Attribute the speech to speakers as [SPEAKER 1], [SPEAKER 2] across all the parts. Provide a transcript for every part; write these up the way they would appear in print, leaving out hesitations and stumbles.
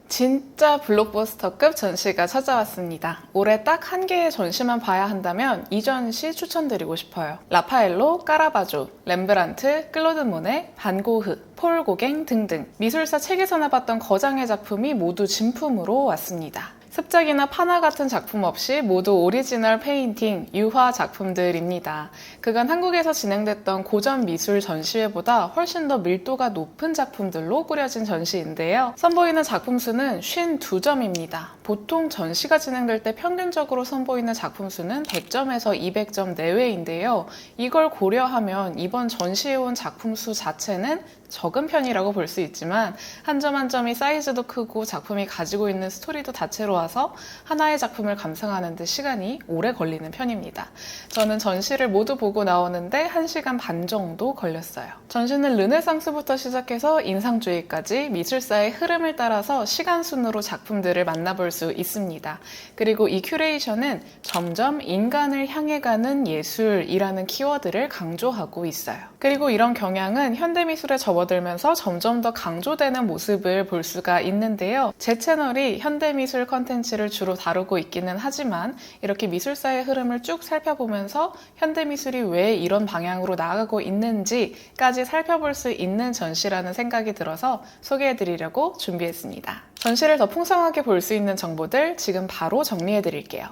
[SPEAKER 1] 진짜 블록버스터급 전시가 찾아왔습니다. 올해 딱 한 개의 전시만 봐야 한다면 이 전시 추천드리고 싶어요. 라파엘로, 까라바조, 렘브란트, 클로드 모네, 반 고흐, 폴 고갱 등등 미술사 책에서나 봤던 거장의 작품이 모두 진품으로 왔습니다. 습작이나 판화 같은 작품 없이 모두 오리지널 페인팅, 유화 작품들입니다. 그간 한국에서 진행됐던 고전 미술 전시회보다 훨씬 더 밀도가 높은 작품들로 꾸려진 전시인데요. 선보이는 작품 수는 52점입니다. 보통 전시가 진행될 때 평균적으로 선보이는 작품 수는 100점에서 200점 내외인데요. 이걸 고려하면 이번 전시에 온 작품 수 자체는 적은 편이라고 볼 수 있지만 한 점 한 점이 사이즈도 크고 작품이 가지고 있는 스토리도 다채로워서 하나의 작품을 감상하는 데 시간이 오래 걸리는 편입니다. 저는 전시를 모두 보고 나오는데 1시간 반 정도 걸렸어요. 전시는 르네상스부터 시작해서 인상주의까지 미술사의 흐름을 따라서 시간 순으로 작품들을 만나볼 수 있습니다. 그리고 이 큐레이션은 점점 인간을 향해 가는 예술이라는 키워드를 강조하고 있어요. 그리고 이런 경향은 현대미술에 접어들면서 점점 더 강조되는 모습을 볼 수가 있는데요. 제 채널이 현대미술 컨텐츠를 주로 다루고 있기는 하지만 이렇게 미술사의 흐름을 쭉 살펴보면서 현대미술이 왜 이런 방향으로 나아가고 있는지까지 살펴볼 수 있는 전시라는 생각이 들어서 소개해드리려고 준비했습니다. 전시를 더 풍성하게 볼 수 있는 정보들 지금 바로 정리해드릴게요.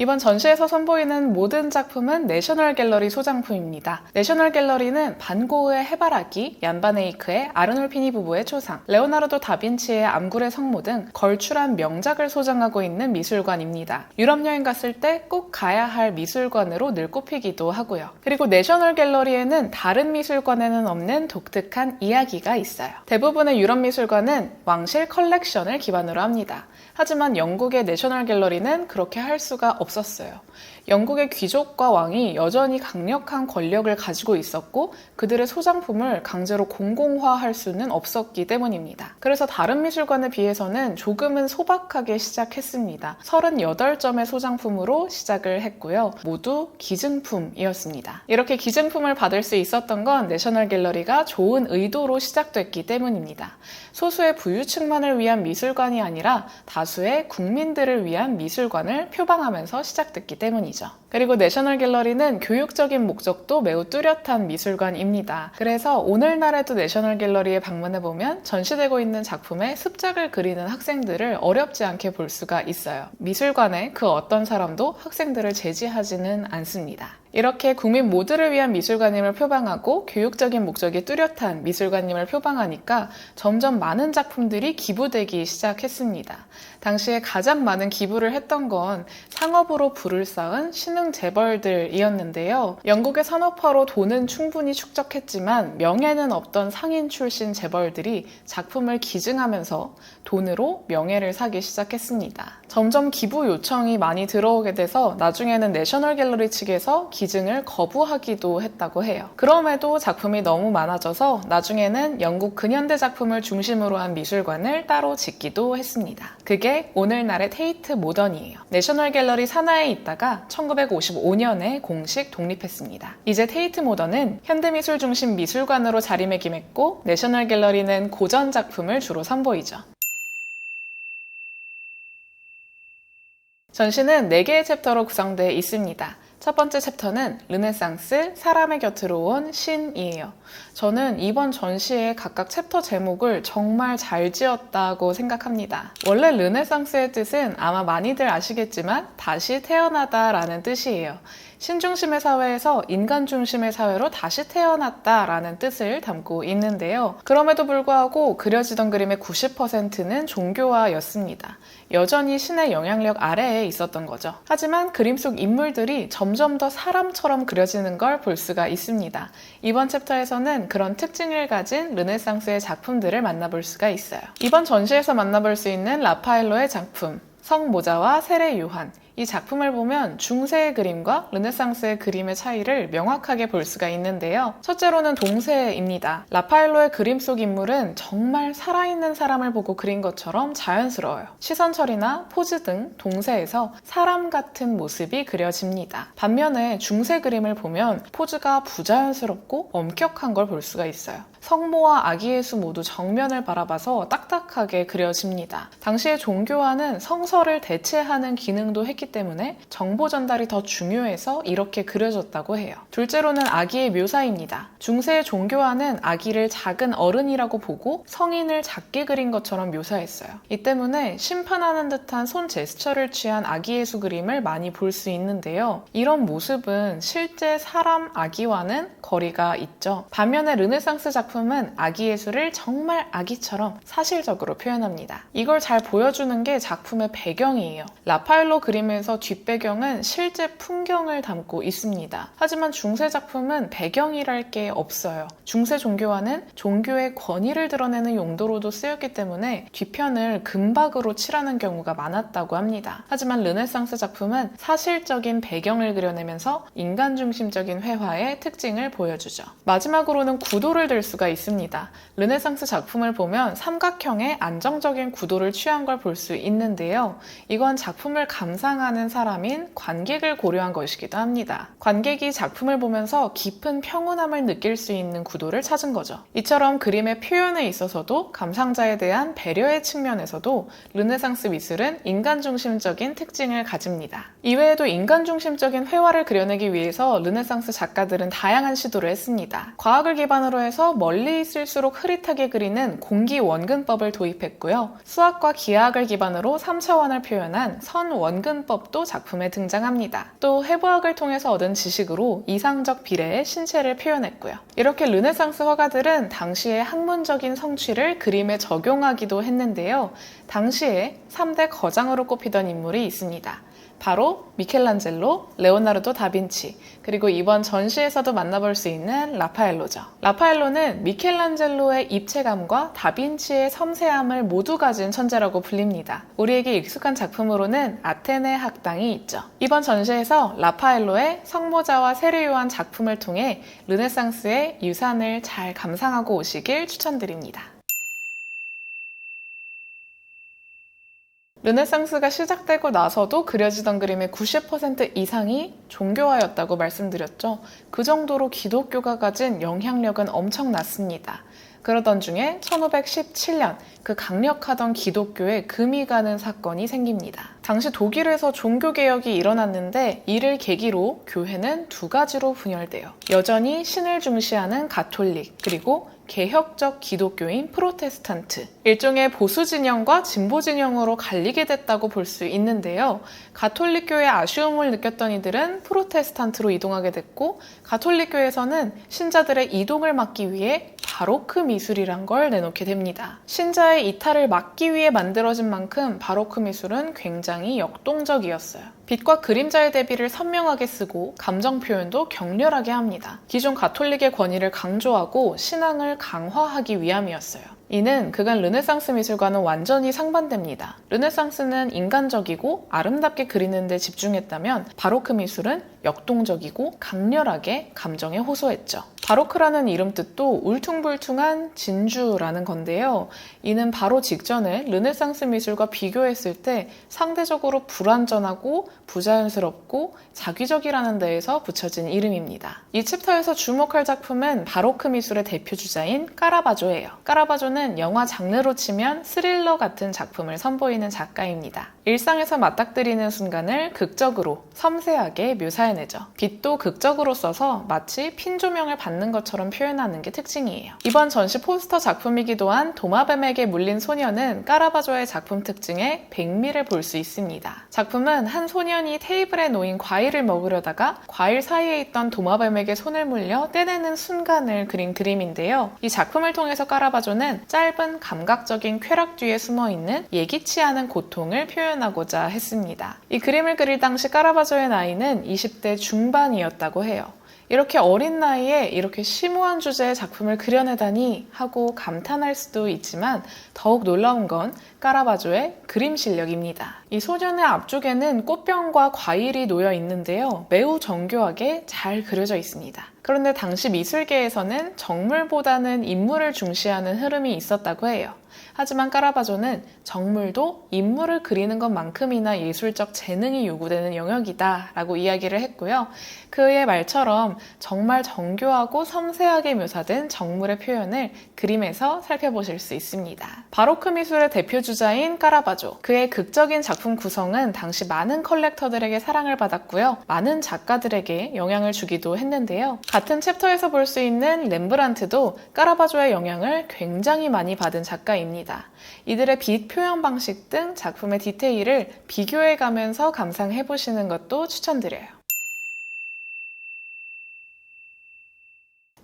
[SPEAKER 1] 이번 전시에서 선보이는 모든 작품은 내셔널 갤러리 소장품입니다. 내셔널 갤러리는 반 고흐의 해바라기, 얀 반 에이크의 아르놀피니 부부의 초상, 레오나르도 다빈치의 암굴의 성모 등 걸출한 명작을 소장하고 있는 미술관입니다. 유럽 여행 갔을 때 꼭 가야 할 미술관으로 늘 꼽히기도 하고요. 그리고 내셔널 갤러리에는 다른 미술관에는 없는 독특한 이야기가 있어요. 대부분의 유럽 미술관은 왕실 컬렉션을 기반으로 합니다. 하지만 영국의 내셔널 갤러리는 그렇게 할 수가 없었어요. 영국의 귀족과 왕이 여전히 강력한 권력을 가지고 있었고 그들의 소장품을 강제로 공공화할 수는 없었기 때문입니다. 그래서 다른 미술관에 비해서는 조금은 소박하게 시작했습니다. 38점의 소장품으로 시작을 했고요. 모두 기증품이었습니다. 이렇게 기증품을 받을 수 있었던 건 내셔널 갤러리가 좋은 의도로 시작됐기 때문입니다. 소수의 부유층만을 위한 미술관이 아니라 다수의 국민들을 위한 미술관을 표방하면서 시작됐기 때문이죠. 그리고 내셔널 갤러리는 교육적인 목적도 매우 뚜렷한 미술관입니다. 그래서 오늘날에도 내셔널 갤러리에 방문해보면 전시되고 있는 작품에 습작을 그리는 학생들을 어렵지 않게 볼 수가 있어요. 미술관에 그 어떤 사람도 학생들을 제지하지는 않습니다. 이렇게 국민 모두를 위한 미술관임을 표방하고 교육적인 목적이 뚜렷한 미술관임을 표방하니까 점점 많은 작품들이 기부되기 시작했습니다. 당시에 가장 많은 기부를 했던 건 상업으로 부를 쌓은 신흥 재벌들이었는데요. 영국의 산업화로 돈은 충분히 축적했지만 명예는 없던 상인 출신 재벌들이 작품을 기증하면서 돈으로 명예를 사기 시작했습니다. 점점 기부 요청이 많이 들어오게 돼서 나중에는 내셔널 갤러리 측에서 기증을 거부하기도 했다고 해요. 그럼에도 작품이 너무 많아져서 나중에는 영국 근현대 작품을 중심으로 한 미술관을 따로 짓기도 했습니다. 그게 오늘날의 테이트 모던이에요. 내셔널 갤러리 산하에 있다가 1955년에 공식 독립했습니다. 이제 테이트 모던은 현대미술 중심 미술관으로 자리매김했고 내셔널 갤러리는 고전 작품을 주로 선보이죠. 전시는 4개의 챕터로 구성되어 있습니다. 첫 번째 챕터는 르네상스, 사람의 곁으로 온 신이에요. 저는 이번 전시의 각각 챕터 제목을 정말 잘 지었다고 생각합니다. 원래 르네상스의 뜻은 아마 많이들 아시겠지만 다시 태어나다라는 뜻이에요. 신중심의 사회에서 인간 중심의 사회로 다시 태어났다라는 뜻을 담고 있는데요. 그럼에도 불구하고 그려지던 그림의 90%는 종교화였습니다. 여전히 신의 영향력 아래에 있었던 거죠. 하지만 그림 속 인물들이 점점 더 사람처럼 그려지는 걸 볼 수가 있습니다. 이번 챕터에서는 그런 특징을 가진 르네상스의 작품들을 만나볼 수가 있어요. 이번 전시에서 만나볼 수 있는 라파엘로의 작품, 성모자와 세례 요한, 이 작품을 보면 중세의 그림과 르네상스의 그림의 차이를 명확하게 볼 수가 있는데요. 첫째로는 동세입니다. 라파엘로의 그림 속 인물은 정말 살아있는 사람을 보고 그린 것처럼 자연스러워요. 시선 처리나 포즈 등 동세에서 사람 같은 모습이 그려집니다. 반면에 중세 그림을 보면 포즈가 부자연스럽고 엄격한 걸 볼 수가 있어요. 성모와 아기 예수 모두 정면을 바라봐서 딱딱하게 그려집니다. 당시의 종교화는 성서를 대체하는 기능도 했기 때문에 정보 전달이 더 중요해서 이렇게 그려졌다고 해요. 둘째로는 아기의 묘사입니다. 중세의 종교화는 아기를 작은 어른이라고 보고 성인을 작게 그린 것처럼 묘사했어요. 이 때문에 심판하는 듯한 손 제스처를 취한 아기 예수 그림을 많이 볼 수 있는데요. 이런 모습은 실제 사람 아기와는 거리가 있죠. 반면에 르네상스 작품은 아기 예수를 정말 아기처럼 사실적으로 표현합니다. 이걸 잘 보여주는 게 작품의 배경이에요. 라파엘로 그림에서 뒷배경은 실제 풍경을 담고 있습니다. 하지만 중세 작품은 배경이랄 게 없어요. 중세 종교화는 종교의 권위를 드러내는 용도로도 쓰였기 때문에 뒤편을 금박으로 칠하는 경우가 많았다고 합니다. 하지만 르네상스 작품은 사실적인 배경을 그려내면서 인간 중심적인 회화의 특징을 보여주죠. 마지막으로는 구도를 들 수가 있습니다. 르네상스 작품을 보면 삼각형의 안정적인 구도를 취한 걸 볼 수 있는데요. 이건 작품을 감상하는 사람인 관객을 고려한 것이기도 합니다. 관객이 작품을 보면서 깊은 평온함을 느낄 수 있는 구도를 찾은 거죠. 이처럼 그림의 표현에 있어서도 감상자에 대한 배려의 측면에서도 르네상스 미술은 인간 중심적인 특징을 가집니다. 이외에도 인간 중심적인 회화를 그려내기 위해서 르네상스 작가들은 다양한 시도를 했습니다. 과학을 기반으로 해서 멀리 있을수록 흐릿하게 그리는 공기 원근법을 도입했고요. 수학과 기하학을 기반으로 3차원을 표현한 선 원근법도 작품에 등장합니다. 또 해부학을 통해서 얻은 지식으로 이상적 비례의 신체를 표현했고요. 이렇게 르네상스 화가들은 당시의 학문적인 성취를 그림에 적용하기도 했는데요. 당시에 3대 거장으로 꼽히던 인물이 있습니다. 바로 미켈란젤로, 레오나르도 다빈치, 그리고 이번 전시에서도 만나볼 수 있는 라파엘로죠. 라파엘로는 미켈란젤로의 입체감과 다빈치의 섬세함을 모두 가진 천재라고 불립니다. 우리에게 익숙한 작품으로는 아테네 학당이 있죠. 이번 전시에서 라파엘로의 성모자와 세례요한 작품을 통해 르네상스의 유산을 잘 감상하고 오시길 추천드립니다. 르네상스가 시작되고 나서도 그려지던 그림의 90% 이상이 종교화였다고 말씀드렸죠. 그 정도로 기독교가 가진 영향력은 엄청났습니다. 그러던 중에 1517년 그 강력하던 기독교에 금이 가는 사건이 생깁니다. 당시 독일에서 종교개혁이 일어났는데 이를 계기로 교회는 두 가지로 분열돼요. 여전히 신을 중시하는 가톨릭, 그리고 개혁적 기독교인 프로테스탄트, 일종의 보수 진영과 진보 진영으로 갈리게 됐다고 볼 수 있는데요. 가톨릭교의 아쉬움을 느꼈던 이들은 프로테스탄트로 이동하게 됐고, 가톨릭교에서는 신자들의 이동을 막기 위해 바로크 미술이란 걸 내놓게 됩니다. 신자의 이탈을 막기 위해 만들어진 만큼 바로크 미술은 굉장히 역동적이었어요. 빛과 그림자의 대비를 선명하게 쓰고 감정 표현도 격렬하게 합니다. 기존 가톨릭의 권위를 강조하고 신앙을 강화하기 위함이었어요. 이는 그간 르네상스 미술과는 완전히 상반됩니다. 르네상스는 인간적이고 아름답게 그리는 데 집중했다면 바로크 미술은 역동적이고 강렬하게 감정에 호소했죠. 바로크라는 이름 뜻도 울퉁불퉁한 진주라는 건데요. 이는 바로 직전에 르네상스 미술과 비교했을 때 상대적으로 불완전하고 부자연스럽고 자기적이라는 데에서 붙여진 이름입니다. 이 챕터에서 주목할 작품은 바로크 미술의 대표주자인 까라바조예요. 까라바조는 영화 장르로 치면 스릴러 같은 작품을 선보이는 작가입니다. 일상에서 맞닥뜨리는 순간을 극적으로 섬세하게 묘사해내죠. 빛도 극적으로 써서 마치 핀 조명을 받는 것처럼 표현하는 게 특징이에요. 이번 전시 포스터 작품이기도 한 도마뱀에게 물린 소녀는 까라바조의 작품 특징에 백미를 볼 수 있습니다. 작품은 한 소년이 테이블에 놓인 과일을 먹으려다가 과일 사이에 있던 도마뱀에게 손을 물려 떼내는 순간을 그린 그림인데요. 이 작품을 통해서 까라바조는 짧은 감각적인 쾌락 뒤에 숨어있는 예기치 않은 고통을 표현하고자 했습니다. 이 그림을 그릴 당시 까라바조의 나이는 20대 중반이었다고 해요. 이렇게 어린 나이에 이렇게 심오한 주제의 작품을 그려내다니 하고 감탄할 수도 있지만 더욱 놀라운 건 카라바조의 그림 실력입니다. 이 소년의 앞쪽에는 꽃병과 과일이 놓여 있는데요. 매우 정교하게 잘 그려져 있습니다. 그런데 당시 미술계에서는 정물보다는 인물을 중시하는 흐름이 있었다고 해요. 하지만 카라바조는 정물도 인물을 그리는 것만큼이나 예술적 재능이 요구되는 영역이다 라고 이야기를 했고요. 그의 말처럼 정말 정교하고 섬세하게 묘사된 정물의 표현을 그림에서 살펴보실 수 있습니다. 바로크 미술의 대표주자인 카라바조, 그의 극적인 작품 구성은 당시 많은 컬렉터들에게 사랑을 받았고요. 많은 작가들에게 영향을 주기도 했는데요. 같은 챕터에서 볼 수 있는 렘브란트도 카라바조의 영향을 굉장히 많이 받은 작가입니다. 이들의 빛 표현 방식 등 작품의 디테일을 비교해 가면서 감상해 보시는 것도 추천드려요.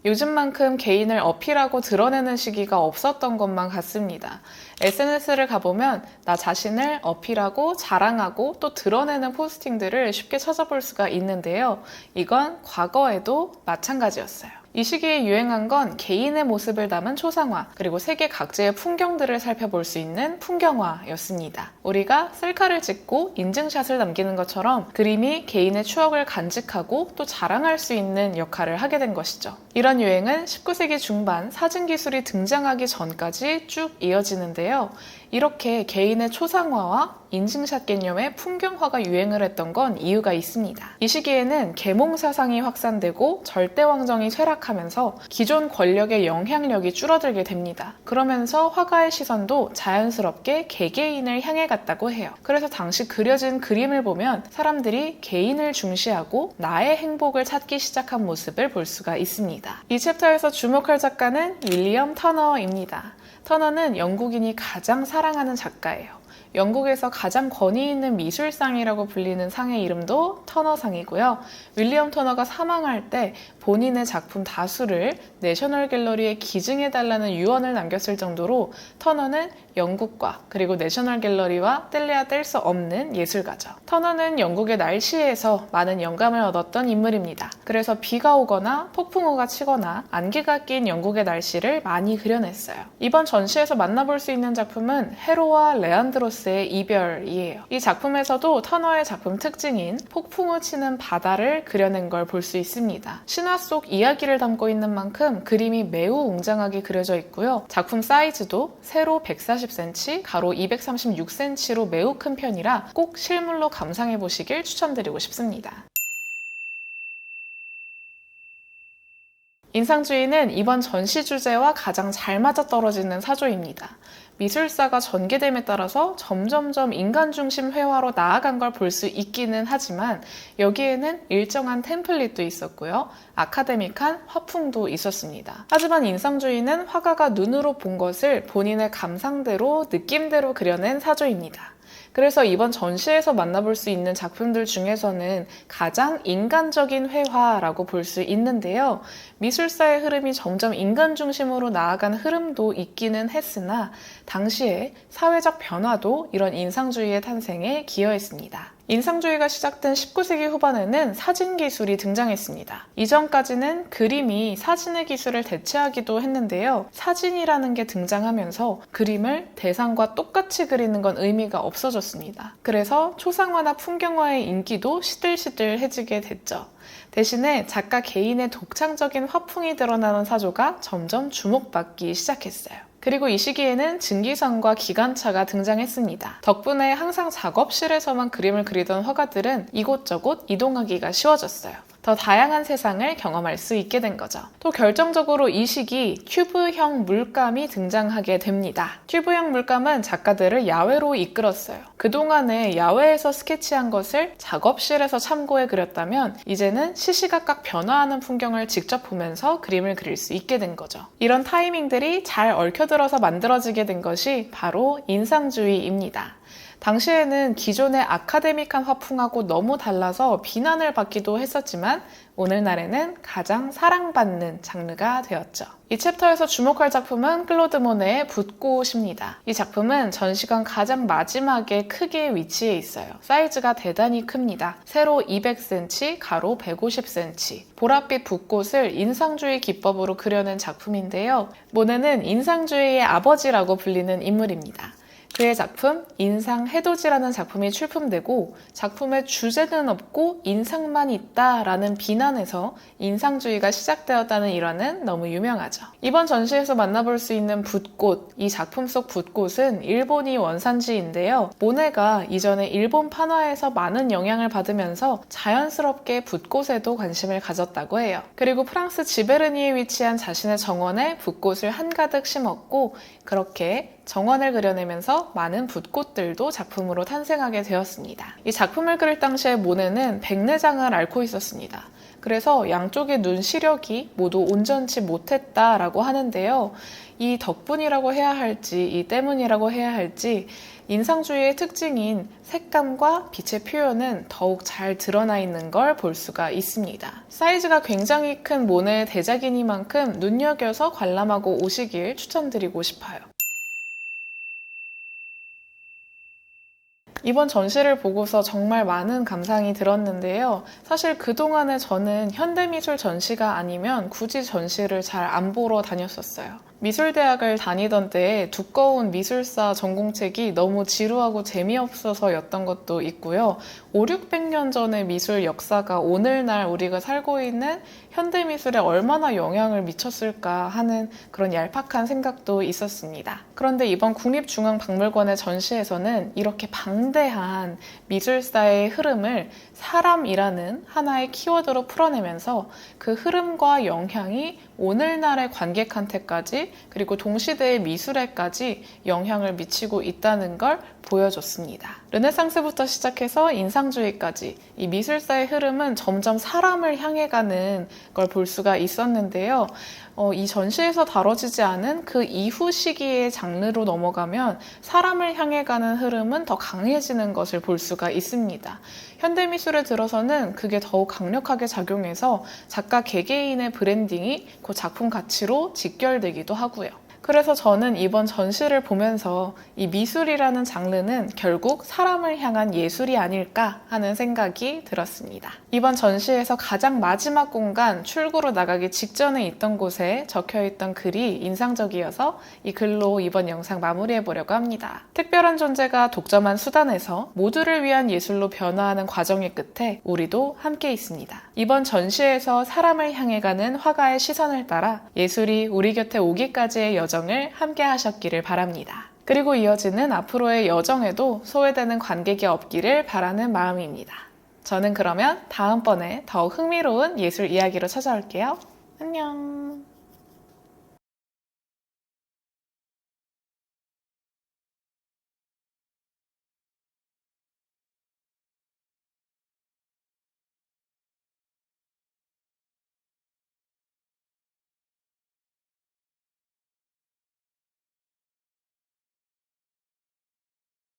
[SPEAKER 1] 요즘만큼 개인을 어필하고 드러내는 시기가 없었던 것만 같습니다. SNS를 가보면 나 자신을 어필하고 자랑하고 또 드러내는 포스팅들을 쉽게 찾아볼 수가 있는데요. 이건 과거에도 마찬가지였어요. 이 시기에 유행한 건 개인의 모습을 담은 초상화, 그리고 세계 각지의 풍경들을 살펴볼 수 있는 풍경화였습니다. 우리가 셀카를 찍고 인증샷을 남기는 것처럼 그림이 개인의 추억을 간직하고 또 자랑할 수 있는 역할을 하게 된 것이죠. 이런 유행은 19세기 중반 사진 기술이 등장하기 전까지 쭉 이어지는데요. 이렇게 개인의 초상화와 인증샷 개념의 풍경화가 유행을 했던 건 이유가 있습니다. 이 시기에는 계몽 사상이 확산되고 절대왕정이 쇠락하면서 기존 권력의 영향력이 줄어들게 됩니다. 그러면서 화가의 시선도 자연스럽게 개개인을 향해 갔다고 해요. 그래서 당시 그려진 그림을 보면 사람들이 개인을 중시하고 나의 행복을 찾기 시작한 모습을 볼 수가 있습니다. 이 챕터에서 주목할 작가는 윌리엄 터너입니다. 터너는 영국인이 가장 사랑하는 작가예요. 영국에서 가장 권위 있는 미술상이라고 불리는 상의 이름도 터너상이고요. 윌리엄 터너가 사망할 때 본인의 작품 다수를 내셔널 갤러리에 기증해달라는 유언을 남겼을 정도로 터너는 영국과 그리고 내셔널 갤러리와 뗄래야 뗄 수 없는 예술가죠. 터너는 영국의 날씨에서 많은 영감을 얻었던 인물입니다. 그래서 비가 오거나 폭풍우가 치거나 안개가 낀 영국의 날씨를 많이 그려냈어요. 이번 전시에서 만나볼 수 있는 작품은 헤로와 레안드로스의 이별이에요. 이 작품에서도 터너의 작품 특징인 폭풍우 치는 바다를 그려낸 걸 볼 수 있습니다. 신화 속 이야기를 담고 있는 만큼 그림이 매우 웅장하게 그려져 있고요. 작품 사이즈도 세로 140cm, 가로 236cm로 매우 큰 편이라 꼭 실물로 감상해 보시길 추천드리고 싶습니다. 인상주의는 이번 전시 주제와 가장 잘 맞아떨어지는 사조입니다. 미술사가 전개됨에 따라서 점점점 인간 중심 회화로 나아간 걸 볼 수 있기는 하지만 여기에는 일정한 템플릿도 있었고요. 아카데믹한 화풍도 있었습니다. 하지만 인상주의는 화가가 눈으로 본 것을 본인의 감상대로 느낌대로 그려낸 사조입니다. 그래서 이번 전시에서 만나볼 수 있는 작품들 중에서는 가장 인간적인 회화라고 볼 수 있는데요. 미술사의 흐름이 점점 인간 중심으로 나아간 흐름도 있기는 했으나 당시에 사회적 변화도 이런 인상주의의 탄생에 기여했습니다. 인상주의가 시작된 19세기 후반에는 사진 기술이 등장했습니다. 이전까지는 그림이 사진의 기술을 대체하기도 했는데요. 사진이라는 게 등장하면서 그림을 대상과 똑같이 그리는 건 의미가 없어졌습니다. 그래서 초상화나 풍경화의 인기도 시들시들해지게 됐죠. 대신에 작가 개인의 독창적인 화풍이 드러나는 사조가 점점 주목받기 시작했어요. 그리고 이 시기에는 증기선과 기관차가 등장했습니다. 덕분에 항상 작업실에서만 그림을 그리던 화가들은 이곳저곳 이동하기가 쉬워졌어요. 더 다양한 세상을 경험할 수 있게 된 거죠. 또 결정적으로 이 시기 튜브형 물감이 등장하게 됩니다. 튜브형 물감은 작가들을 야외로 이끌었어요. 그동안에 야외에서 스케치한 것을 작업실에서 참고해 그렸다면 이제는 시시각각 변화하는 풍경을 직접 보면서 그림을 그릴 수 있게 된 거죠. 이런 타이밍들이 잘 얽혀들어서 만들어지게 된 것이 바로 인상주의입니다. 당시에는 기존의 아카데믹한 화풍하고 너무 달라서 비난을 받기도 했었지만 오늘날에는 가장 사랑받는 장르가 되었죠. 이 챕터에서 주목할 작품은 클로드 모네의 붓꽃입니다. 이 작품은 전시관 가장 마지막에 크게 위치해 있어요. 사이즈가 대단히 큽니다. 세로 200cm, 가로 150cm. 보랏빛 붓꽃을 인상주의 기법으로 그려낸 작품인데요. 모네는 인상주의의 아버지라고 불리는 인물입니다. 그의 작품 인상해돋이라는 작품이 출품되고 작품의 주제는 없고 인상만 있다라는 비난에서 인상주의가 시작되었다는 일화는 너무 유명하죠. 이번 전시에서 만나볼 수 있는 붓꽃, 이 작품 속 붓꽃은 일본이 원산지인데요. 모네가 이전에 일본 판화에서 많은 영향을 받으면서 자연스럽게 붓꽃에도 관심을 가졌다고 해요. 그리고 프랑스 지베르니에 위치한 자신의 정원에 붓꽃을 한가득 심었고 그렇게 정원을 그려내면서 많은 붓꽃들도 작품으로 탄생하게 되었습니다. 이 작품을 그릴 당시에 모네는 백내장을 앓고 있었습니다. 그래서 양쪽의 눈 시력이 모두 온전치 못했다라고 하는데요. 이 덕분이라고 해야 할지 이 때문이라고 해야 할지 인상주의의 특징인 색감과 빛의 표현은 더욱 잘 드러나 있는 걸 볼 수가 있습니다. 사이즈가 굉장히 큰 모네의 대작이니만큼 눈여겨서 관람하고 오시길 추천드리고 싶어요. 이번 전시를 보고서 정말 많은 감상이 들었는데요. 사실 그동안에 저는 현대미술 전시가 아니면 굳이 전시를 잘 안 보러 다녔었어요. 미술대학을 다니던 때에 두꺼운 미술사 전공책이 너무 지루하고 재미없어서였던 것도 있고요. 5, 600년 전의 미술 역사가 오늘날 우리가 살고 있는 현대미술에 얼마나 영향을 미쳤을까 하는 그런 얄팍한 생각도 있었습니다. 그런데 이번 국립중앙박물관의 전시에서는 이렇게 방대한 미술사의 흐름을 사람이라는 하나의 키워드로 풀어내면서 그 흐름과 영향이 오늘날의 관객한테까지 그리고 동시대의 미술에까지 영향을 미치고 있다는 걸 보여줬습니다. 르네상스부터 시작해서 인상주의까지 이 미술사의 흐름은 점점 사람을 향해 가는 걸 볼 수가 있었는데요. 이 전시에서 다뤄지지 않은 그 이후 시기의 장르로 넘어가면 사람을 향해 가는 흐름은 더 강해지는 것을 볼 수가 있습니다. 현대미술에 들어서는 그게 더욱 강력하게 작용해서 작가 개개인의 브랜딩이 그 작품 가치로 직결되기도 하고요. 그래서 저는 이번 전시를 보면서 이 미술이라는 장르는 결국 사람을 향한 예술이 아닐까 하는 생각이 들었습니다. 이번 전시에서 가장 마지막 공간, 출구로 나가기 직전에 있던 곳에 적혀있던 글이 인상적이어서 이 글로 이번 영상 마무리해보려고 합니다. 특별한 존재가 독점한 수단에서 모두를 위한 예술로 변화하는 과정의 끝에 우리도 함께 있습니다. 이번 전시에서 사람을 향해 가는 화가의 시선을 따라 예술이 우리 곁에 오기까지의 여정을 함께 하셨기를 바랍니다. 그리고 이어지는 앞으로의 여정에도 소외되는 관객이 없기를 바라는 마음입니다. 저는 그러면 다음번에 더욱 흥미로운 예술 이야기로 찾아올게요. 안녕.